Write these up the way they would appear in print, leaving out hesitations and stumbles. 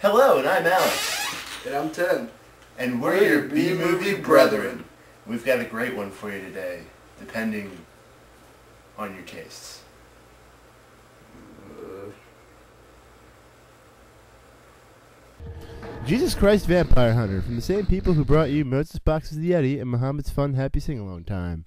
Hello, and I'm Alex. And I'm Tim. And we're your B-Movie brethren. We've got a great one for you today, depending on your tastes. Jesus Christ Vampire Hunter, from the same people who brought you Moses Box's The Yeti and Muhammad's Fun Happy Sing-Along Time.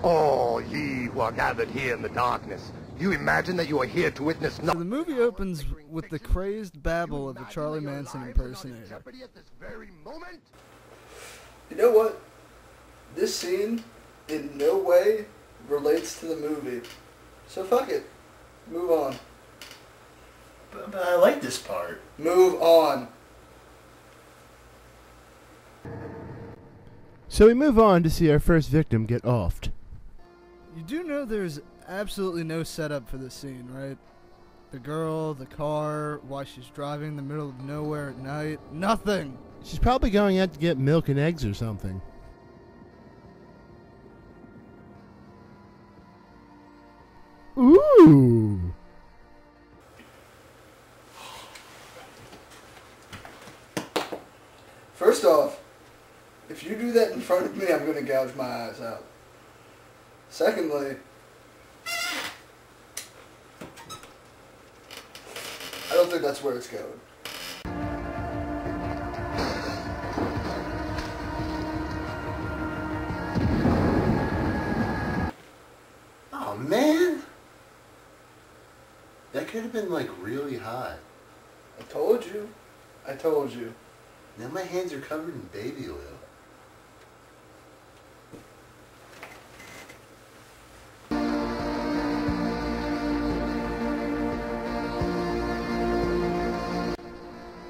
Oh, ye who are gathered here in the darkness, you imagine that you are here to witness So the movie opens with the crazed babble of a Charlie Manson impersonator. You know what? This scene in no way relates to the movie. So fuck it. Move on. But I like this part. Move on. So we move on to see our first victim get offed. You do know there's absolutely no setup for this scene, right? The girl, the car, why she's driving in the middle of nowhere at night. Nothing! She's probably going out to get milk and eggs or something. Ooh! First off, if you do that in front of me, I'm going to gouge my eyes out. Secondly, I don't think that's where it's going. Oh, man. That could have been, like, really hot. I told you. I told you. Now my hands are covered in baby oil.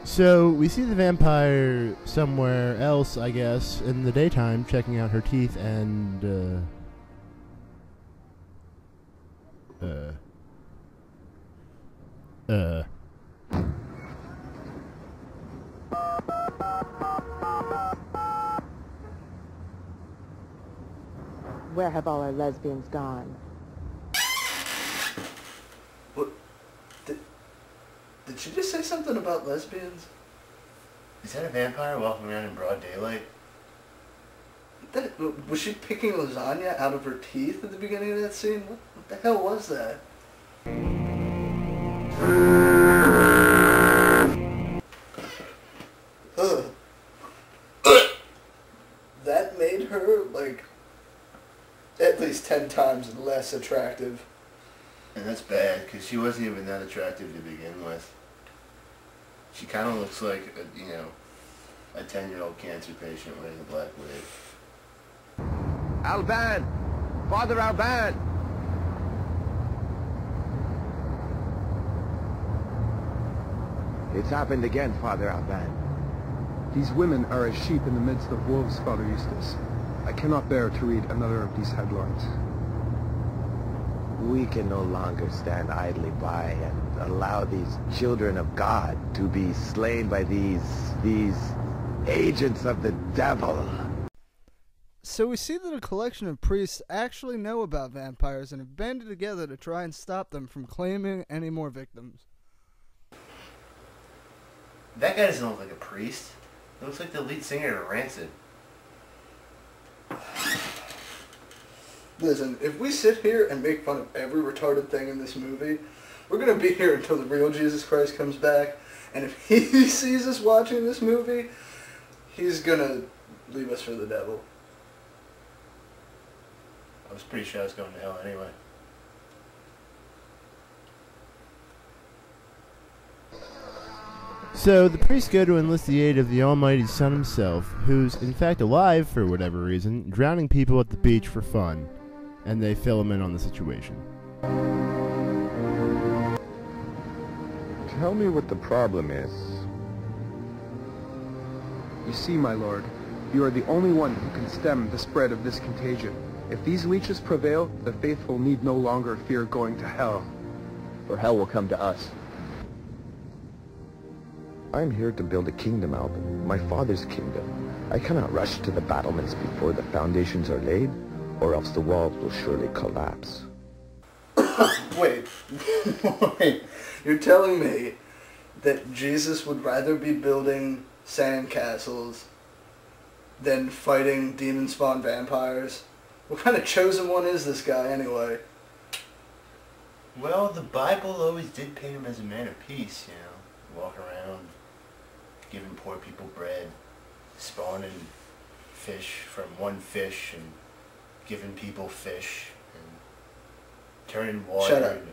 So we see the vampire somewhere else, I guess, in the daytime, checking out her teeth and, Where have all our lesbians gone? What? Did she just say something about lesbians? Is that a vampire walking around in broad daylight? Was she picking lasagna out of her teeth at the beginning of that scene? What the hell was that? That made her, like, at least 10 times less attractive. And that's bad, because she wasn't even that attractive to begin with. She kind of looks like, a 10-year-old cancer patient wearing a black wig. Alban! Father Alban! It's happened again, Father Alban. These women are as sheep in the midst of wolves, Father Eustace. I cannot bear to read another of these headlines. We can no longer stand idly by and allow these children of God to be slain by these agents of the devil. So we see that a collection of priests actually know about vampires and have banded together to try and stop them from claiming any more victims. That guy doesn't look like a priest. He looks like the lead singer of Rancid. Listen, if we sit here and make fun of every retarded thing in this movie, we're going to be here until the real Jesus Christ comes back. And if he sees us watching this movie, he's going to leave us for the devil. I was pretty sure I was going to hell anyway. So the priests go to enlist the aid of the Almighty Son himself, who's in fact alive for whatever reason, drowning people at the beach for fun, and they fill him in on the situation. Tell me what the problem is. You see, my lord, you are the only one who can stem the spread of this contagion. If these leeches prevail, the faithful need no longer fear going to hell. For hell will come to us. I'm here to build a kingdom, Alban, my father's kingdom. I cannot rush to the battlements before the foundations are laid, or else the walls will surely collapse. Wait. Wait. You're telling me that Jesus would rather be building sandcastles than fighting demon spawn vampires? What kind of chosen one is this guy anyway? Well, the Bible always did paint him as a man of peace, you know. Walk around, giving poor people bread, spawning fish from one fish, and giving people fish, and turning water Shut up. into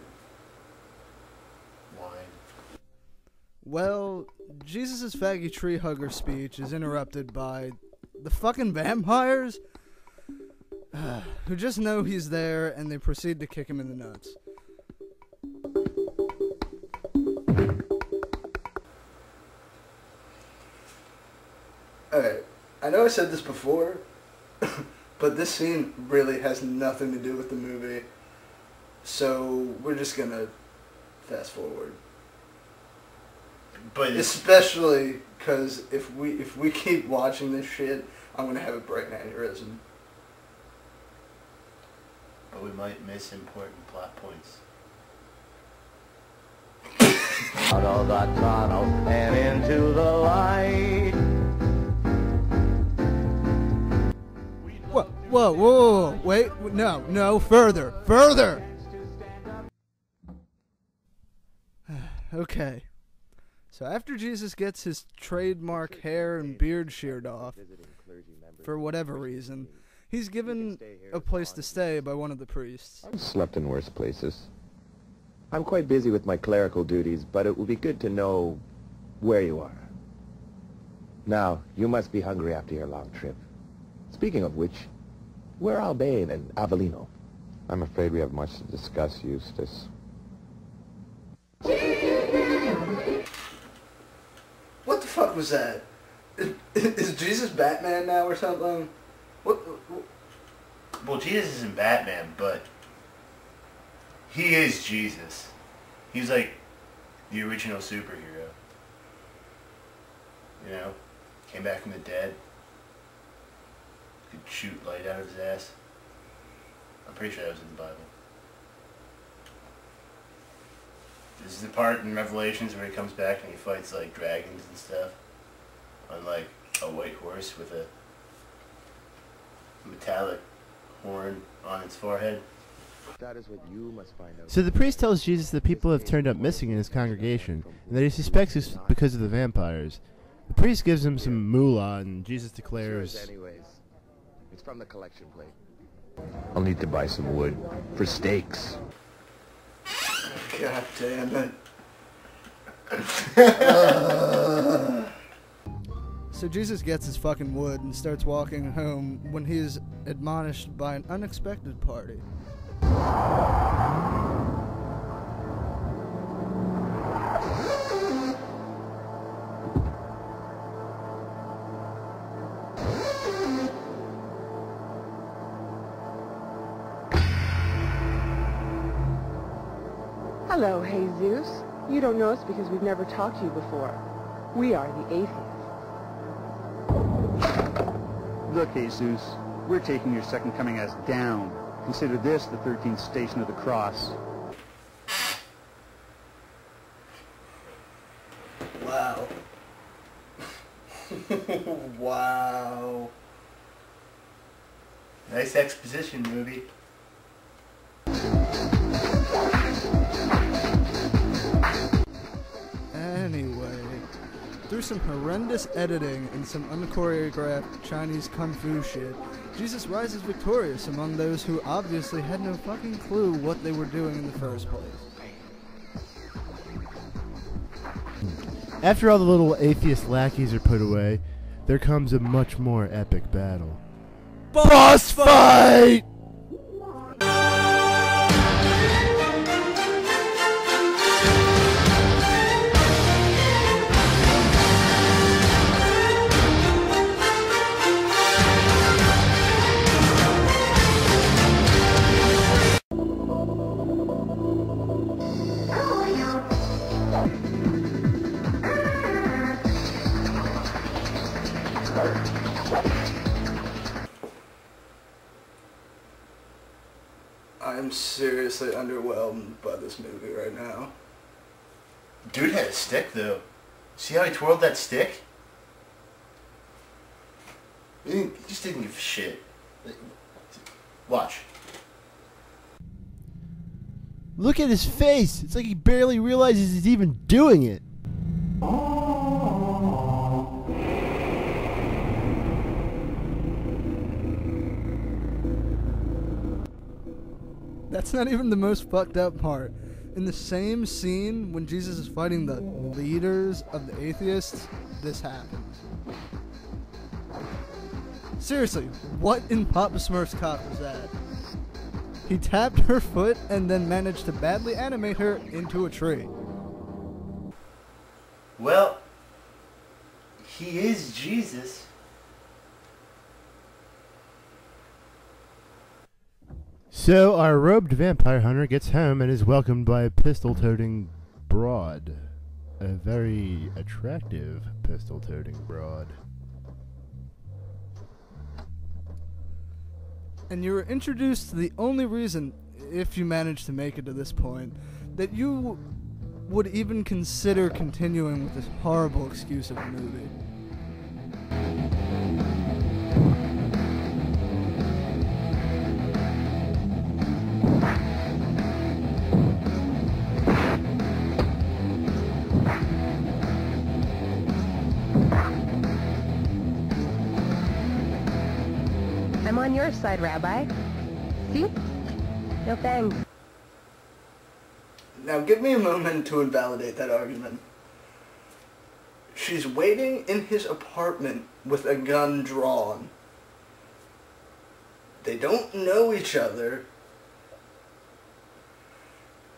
wine. Well, Jesus' faggy tree hugger speech is interrupted by the fucking vampires who just know he's there and they proceed to kick him in the nuts. Alright, I know I said this before, but this scene really has nothing to do with the movie, so we're just gonna fast forward. But Especially because if we keep watching this shit, I'm gonna have a brain aneurysm. we might miss important plot points. Out of the tunnel and into the light. Whoa, wait, no, further. Okay. So after Jesus gets his trademark hair and beard sheared off, for whatever reason, he's given a place to stay by one of the priests. I've slept in worse places. I'm quite busy with my clerical duties, but it will be good to know where you are. Now, you must be hungry after your long trip. Speaking of which, where are Albane and Avellino? I'm afraid we have much to discuss, Eustace. What the fuck was that? Is Jesus Batman now or something? What? Well, Jesus isn't Batman, but he is Jesus. He's like the original superhero. You know? Came back from the dead. Could shoot light out of his ass. I'm pretty sure that was in the Bible. This is the part in Revelations where he comes back and he fights like dragons and stuff on like a white horse with a metallic horn on its forehead. That is what you must find out. So the priest tells Jesus that people have turned up missing in his congregation, and that he suspects it's because of the vampires. The priest gives him some moolah, and Jesus declares, Anyways, it's from the collection plate. I'll need to buy some wood for stakes. God damn it. So Jesus gets his fucking wood and starts walking home when he is admonished by an unexpected party. Hello, Jesus. You don't know us because we've never talked to you before. We are the atheists. Look, Jesus, we're taking your second coming as down. Consider this the 13th station of the cross. Wow. Wow. Nice exposition movie. Anyway, through some horrendous editing and some unchoreographed Chinese kung fu shit, Jesus rises victorious among those who obviously had no fucking clue what they were doing in the first place. after all the little atheist lackeys are put away, there comes a much more epic battle. Boss fight! seriously underwhelmed by this movie right now. Dude had a stick, though. See how he twirled that stick? He just didn't give a shit. Watch. Look at his face. It's like he barely realizes he's even doing it. That's not even the most fucked up part. In the same scene, when Jesus is fighting the leaders of the atheists, this happens. Seriously, what in Papa Smurf's cock was that? He tapped her foot and then managed to badly animate her into a tree. Well, he is Jesus. So our robed vampire hunter gets home and is welcomed by a pistol-toting broad. A very attractive pistol-toting broad. And you were introduced to the only reason, if you manage to make it to this point, that you would even consider continuing with this horrible excuse of a movie. I'm on your side, Rabbi. See? No thanks. Now give me a moment to invalidate that argument. She's waiting in his apartment with a gun drawn. They don't know each other.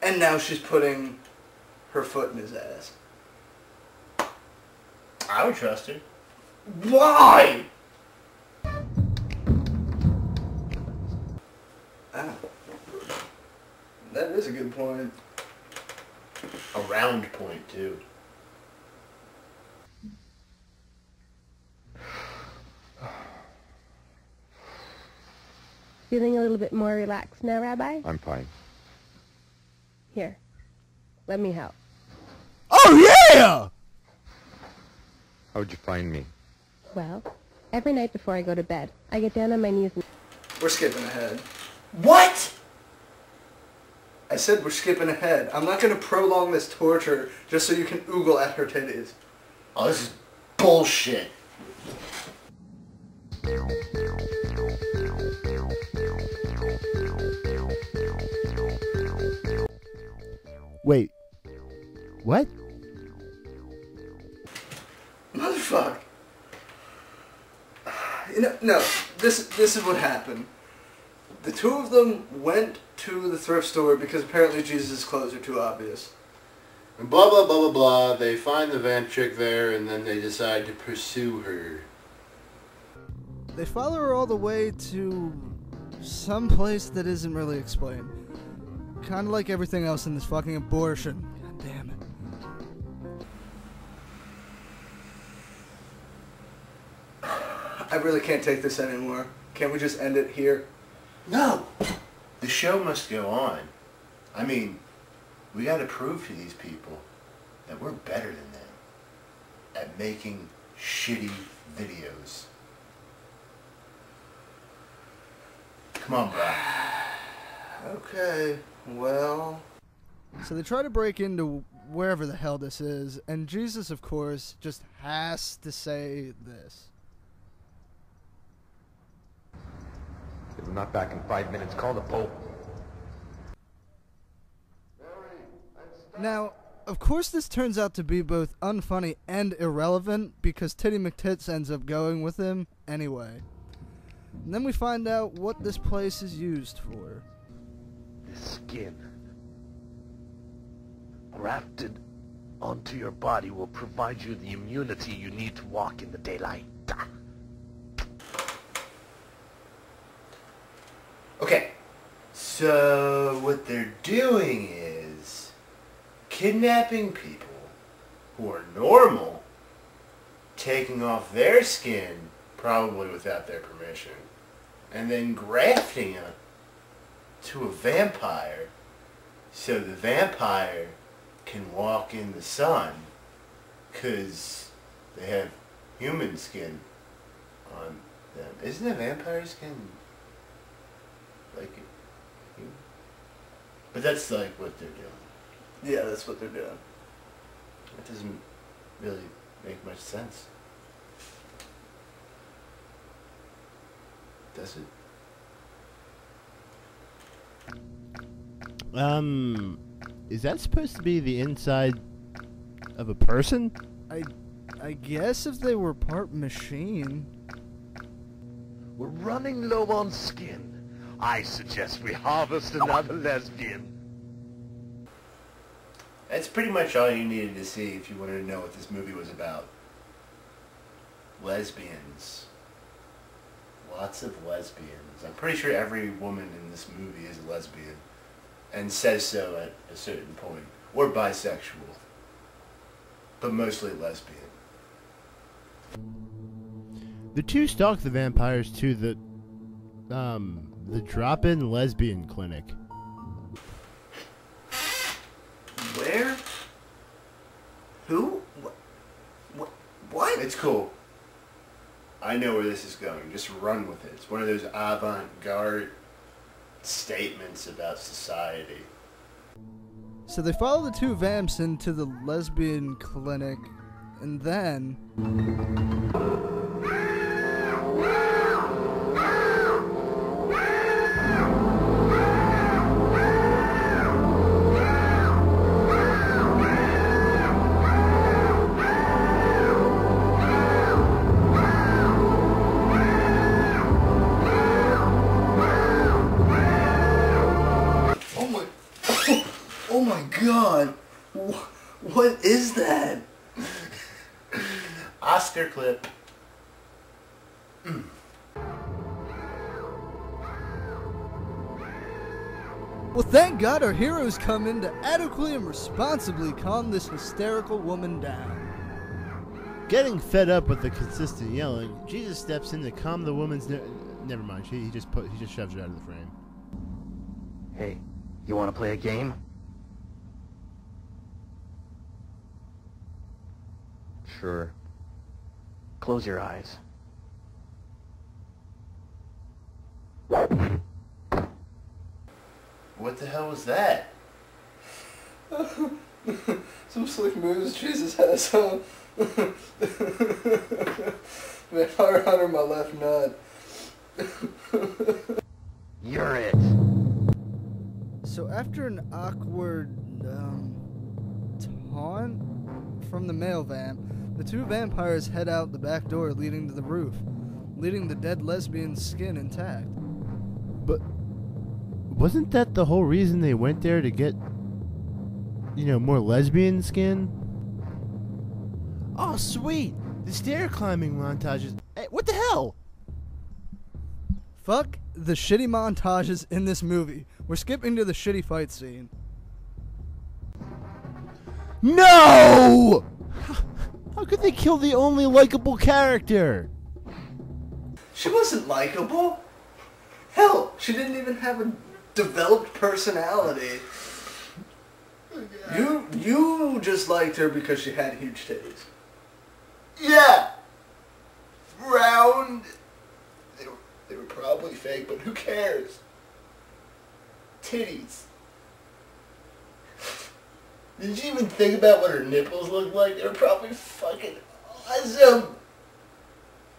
And now she's putting her foot in his ass. I would trust her. Why? Ah, that is a good point. A round point, too. Feeling a little bit more relaxed now, Rabbi? I'm fine. Here. Let me help. Oh yeah! How'd you find me? Well, every night before I go to bed, I get down on my knees and... We're skipping ahead. What? I said we're skipping ahead. I'm not going to prolong this torture just so you can oogle at her titties. Oh, this is bullshit. Wait. What? Motherfucker. You know, no, this is what happened. The two of them went to the thrift store because apparently Jesus' clothes are too obvious. And blah, blah, blah, blah, blah. They find the vamp chick there, and then they decide to pursue her. They follow her all the way to some place that isn't really explained. Kind of like everything else in this fucking abortion. God damn it. I really can't take this anymore. Can't we just end it here? No! The show must go on. I mean, we gotta prove to these people that we're better than them at making shitty videos. Come on, bro. Okay, well... So they try to break into wherever the hell this is, and Jesus, of course, just has to say this. If I'm not back in 5 minutes, call the Pope. Now, of course this turns out to be both unfunny and irrelevant, because Titty McTits ends up going with him anyway. And then we find out what this place is used for. This skin grafted onto your body will provide you the immunity you need to walk in the daylight. Okay, so what they're doing is kidnapping people who are normal, taking off their skin, probably without their permission, and then grafting it to a vampire so the vampire can walk in the sun because they have human skin on them. Isn't a vampire skin like human? But that's like what they're doing. Yeah, that's what they're doing. That doesn't really make much sense. Does it? Is that supposed to be the inside of a person? I guess if they were part machine. We're running low on skin. I suggest we harvest another lesbian. That's pretty much all you needed to see if you wanted to know what this movie was about. Lesbians. Lots of lesbians. I'm pretty sure every woman in this movie is a lesbian. And says so at a certain point. Or bisexual. But mostly lesbian. The two stalk the vampires to the drop-in lesbian clinic. Where? Who? What? It's cool. I know where this is going. Just run with it. It's one of those avant-garde statements about society. So they follow the two vamps into the lesbian clinic, and then... Oh my god! What is that? Oscar clip. Well, thank God our heroes come in to adequately and responsibly calm this hysterical woman down. Getting fed up with the consistent yelling, Jesus steps in to calm the woman's never mind. He just shoves her out of the frame. Hey, you want to play a game? Sure. Close your eyes. What the hell was that? Some slick moves Jesus has, huh? Vampire Hunter, my left nut. You're it. So after an awkward taunt from the male vamp, the two vampires head out the back door leading to the roof, leaving the dead lesbian's skin intact. But wasn't that the whole reason they went there, to get, more lesbian skin? Oh, sweet! The stair climbing montages. Hey, what the hell? Fuck the shitty montages in this movie. We're skipping to the shitty fight scene. No! How could they kill the only likable character? She wasn't likable. Hell, she didn't even have a developed personality. You just liked her because she had huge titties. Yeah! Round. They were probably fake, but who cares? Titties. Did you even think about what her nipples looked like? They were probably fucking awesome.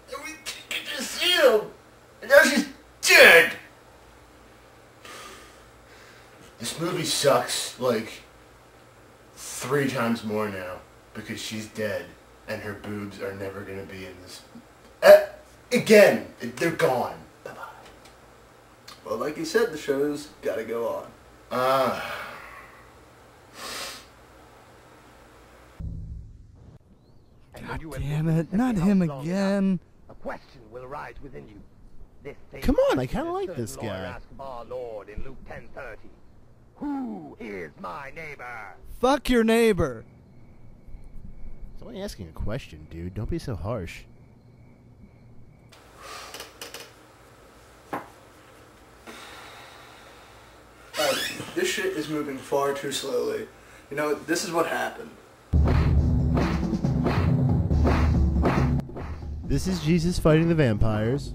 And we could just see them. And now she's dead. This movie sucks, like, 3 times more now. Because she's dead. And her boobs are never going to be in this. Again, they're gone. Bye-bye. Well, like you said, the show's gotta go on. God damn it, not him again. A question will arise within you. Come on, I kind of like this guy. Asked our Lord in Luke 10:30. Who is my neighbor? Fuck your neighbor. It's only asking a question, dude. Don't be so harsh. is moving far too slowly. You know, this is what happened. This is Jesus fighting the vampires.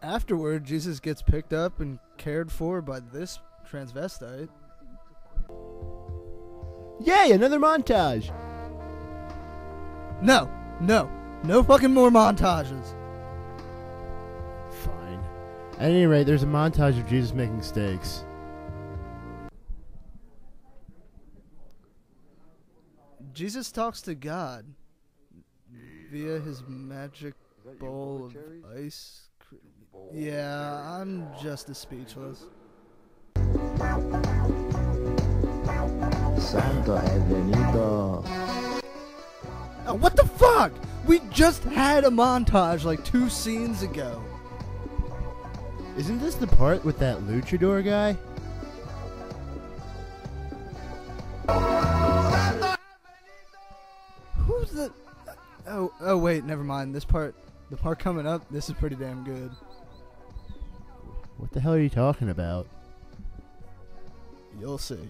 Afterward, Jesus gets picked up and cared for by this transvestite. Yay, another montage! No fucking more montages. Fine. At any rate, there's a montage of Jesus making steaks. Jesus talks to God via his magic bowl of ice cream. Yeah, I'm just as speechless. Santo è venuto. Oh, what the fuck? We just had a montage like 2 scenes ago. Isn't this the part with that luchador guy? Who's the... Oh wait, never mind. This part, the part coming up, this is pretty damn good. What the hell are you talking about? You'll see.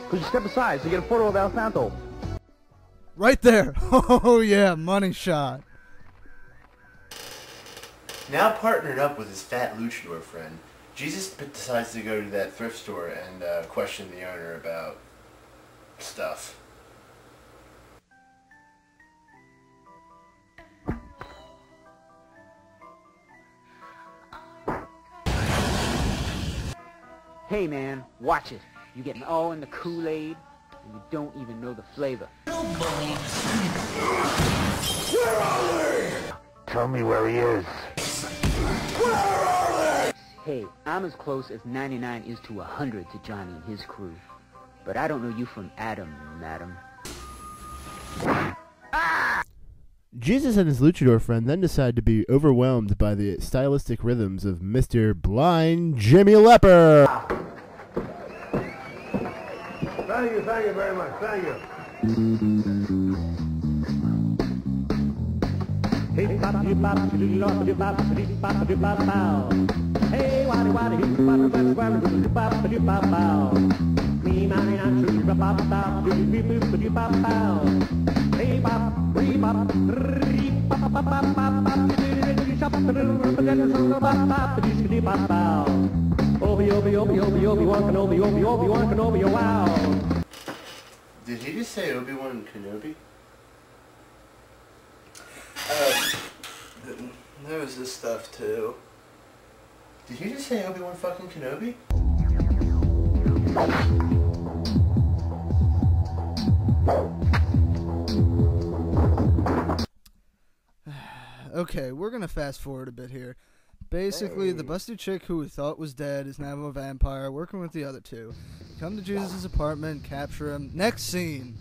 Could you step aside so you get a photo of El Santo? Right there. Oh yeah, money shot. Now partnered up with his fat luchador friend, Jesus decides to go to that thrift store and question the owner about stuff. Hey man, watch it. You're getting all in the Kool-Aid, and you don't even know the flavor. Tell me where he is. Hey, I'm as close as 99 is to 100 to Johnny and his crew. But I don't know you from Adam, madam. Jesus and his luchador friend then decide to be overwhelmed by the stylistic rhythms of Mr. Blind Jimmy Leper. Thank you very much, thank you. Hey, bop, you bop, you bop, you bop, you bop, you bop, bow. Hey, waddy, waddy, you bop, you bop, you bop, you bop, bow. Me, man, I'm sure you bop, bow, you bop, you bop, bow. Hey, bop, re bop, re bop, bop, bop, bop, bop, you shop, you bop, bow. Obi, Obi, Obi, Obi, Obi-Wan Kenobi, Obi, Obi-Wan Kenobi, oh wow. Did he just say Obi-Wan Kenobi? There was this stuff too. Did you just say Obi-Wan fucking Kenobi? Okay, we're gonna fast forward a bit here. Basically, the busted chick who we thought was dead is now a vampire, working with the other two. Come to Jesus' apartment, capture him. Next scene.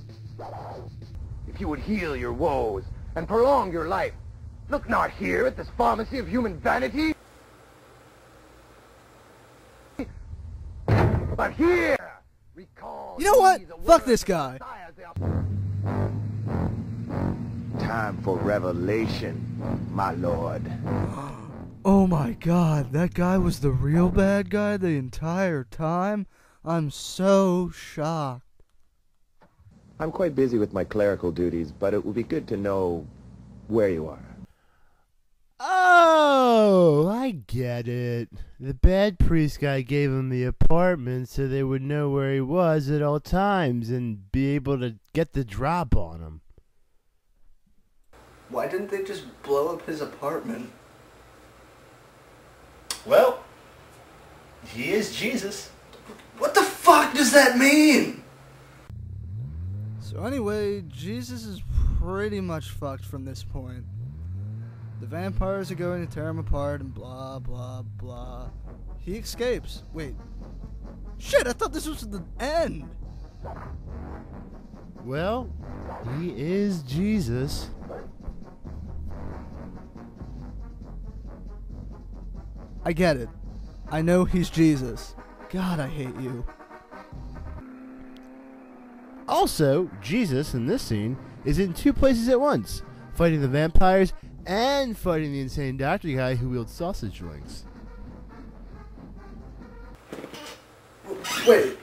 If you would heal your woes and prolong your life, look not here at this pharmacy of human vanity, but here, recall. You know what? Fuck this guy. Time for revelation, my lord. Oh my god, that guy was the real bad guy the entire time? I'm so shocked. I'm quite busy with my clerical duties, but it will be good to know where you are. Oh, I get it. The bad priest guy gave him the apartment so they would know where he was at all times and be able to get the drop on him. Why didn't they just blow up his apartment? Well, he is Jesus. What the fuck does that mean? So anyway, Jesus is pretty much fucked from this point. The vampires are going to tear him apart and blah, blah, blah. He escapes. Wait. Shit, I thought this was the end. Well, he is Jesus. I get it. I know he's Jesus. God, I hate you. Also, Jesus, in this scene, is in two places at once, fighting the vampires and fighting the insane doctor guy who wields sausage links. Wait,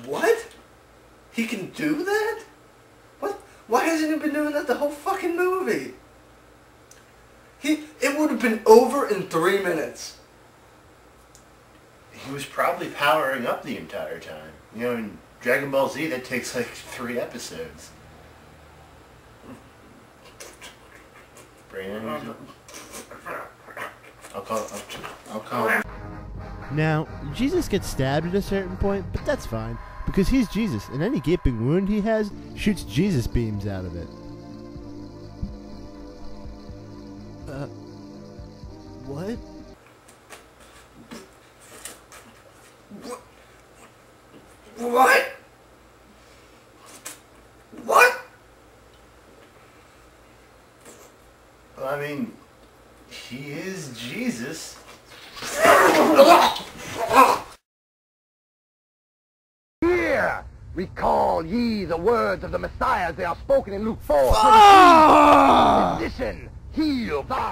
what? He can do that? What? Why hasn't he been doing that the whole fucking movie? It would have been over in 3 minutes. He was probably powering up the entire time. You know, in Dragon Ball Z, that takes like 3 episodes. Brain energy. I'll call him. Now, Jesus gets stabbed at a certain point, but that's fine, because he's Jesus, and any gaping wound he has shoots Jesus beams out of it. What? What? What? Well, I mean, he is Jesus. Here! Recall ye the words of the Messiah as they are spoken in Luke 4. Physician, heal thou.